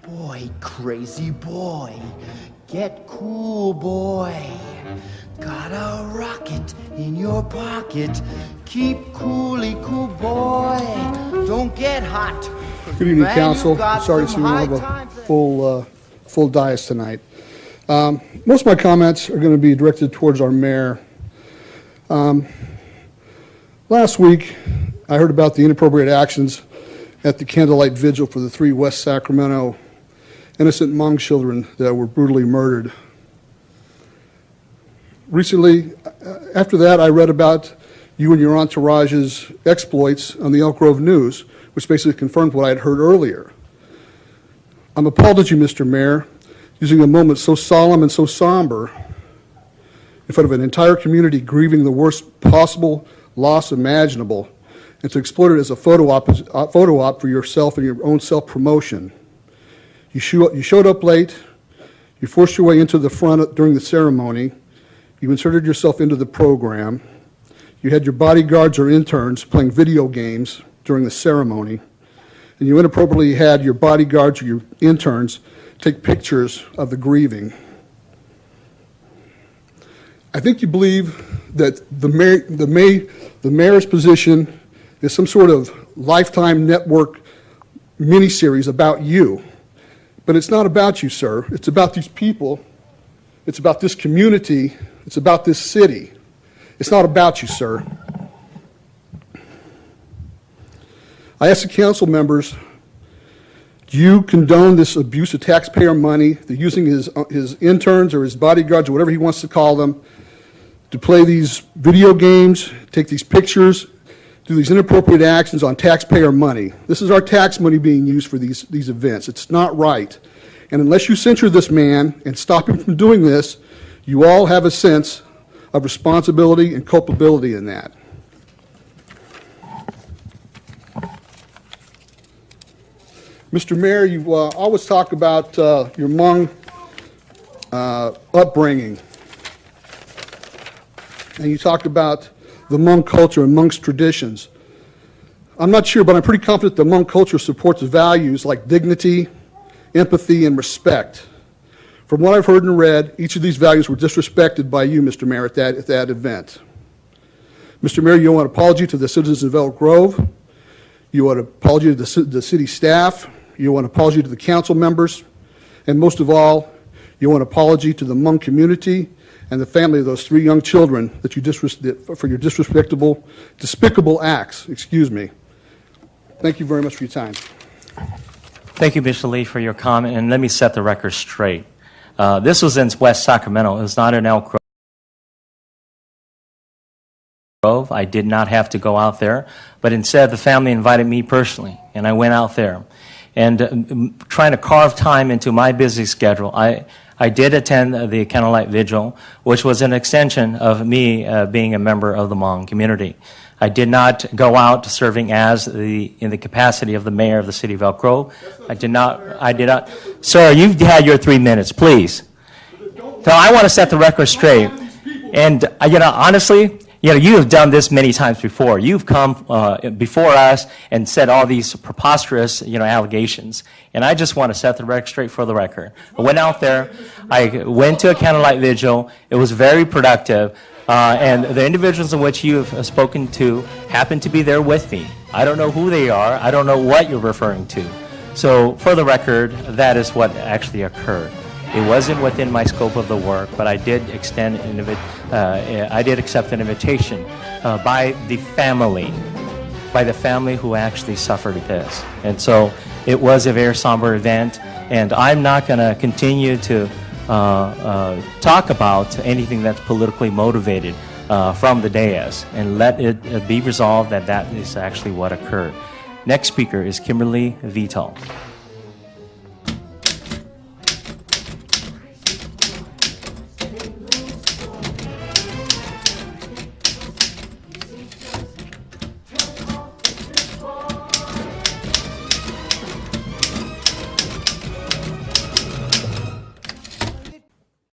Boy, crazy boy, get cool, boy. Got a rocket in your pocket. Keep coolly cool, boy. Don't get hot. Good evening, Council. I'm sorry to see we don't have a full dais tonight. Most of my comments are going to be directed towards our mayor. Last week, I heard about the inappropriate actions at the candlelight vigil for the 3 West Sacramento innocent Hmong children that were brutally murdered. Recently, after that, I read about you and your entourage's exploits on the Elk Grove News, which basically confirmed what I had heard earlier. I'm appalled at you, Mr. Mayor, using a moment so solemn and so somber in front of an entire community grieving the worst possible loss imaginable, and to exploit it as a photo op for yourself and your own self-promotion. You showed up late, you forced your way into the front during the ceremony, you inserted yourself into the program, you had your bodyguards or interns playing video games during the ceremony, and you inappropriately had your bodyguards or your interns take pictures of the grieving. I think you believe that the mayor's position is some sort of Lifetime Network miniseries about you. But it's not about you, sir. It's about these people. It's about this community. It's about this city. It's not about you, sir. I ask the council members, do you condone this abuse of taxpayer money, the using his interns or his bodyguards or whatever he wants to call them to play these video games, take these pictures, do these inappropriate actions on taxpayer money? This is our tax money being used for these events. It's not right. And unless you censure this man and stop him from doing this, you all have a sense of responsibility and culpability in that. Mr. Mayor, you always talk about your Hmong upbringing. And you talk about the Hmong culture and Hmong's traditions. I'm not sure, but I'm pretty confident the Hmong culture supports values like dignity, empathy, and respect. From what I've heard and read, each of these values were disrespected by you, Mr. Mayor, at that event. Mr. Mayor, you owe an apology to the citizens of Elk Grove. You owe an apology to the city staff. You owe an apology to the council members. And most of all, you owe an apology to the Hmong community and the family of those 3 young children that for your despicable acts. Excuse me. Thank you very much for your time. Thank you, Mr. Lee, for your comment, and let me set the record straight. This was in West Sacramento. It was not in Elk Grove. I did not have to go out there, but instead the family invited me personally, and I went out there. And trying to carve time into my busy schedule, I did attend the candlelight vigil, which was an extension of me being a member of the Hmong community. I did not go out serving in the capacity of the mayor of the city of Elk Grove. I did not. Sir, you've had your 3 minutes, please. So I want to set the record straight. And, honestly, you have done this many times before. You've come before us and said all these preposterous, allegations. And I just want to set the record straight for the record. I went out there. I went to a candlelight vigil. It was very productive. And the individuals in which you have spoken to happen to be there with me. I don't know who they are. I don't know what you're referring to. So for the record, that is what actually occurred. It wasn't within my scope of the work, but I did accept an invitation by the family who actually suffered this. And so it was a very somber event, and I'm not going to continue to talk about anything that's politically motivated from the dais, and let it be resolved that is actually what occurred. Next speaker is Kimberly Vital.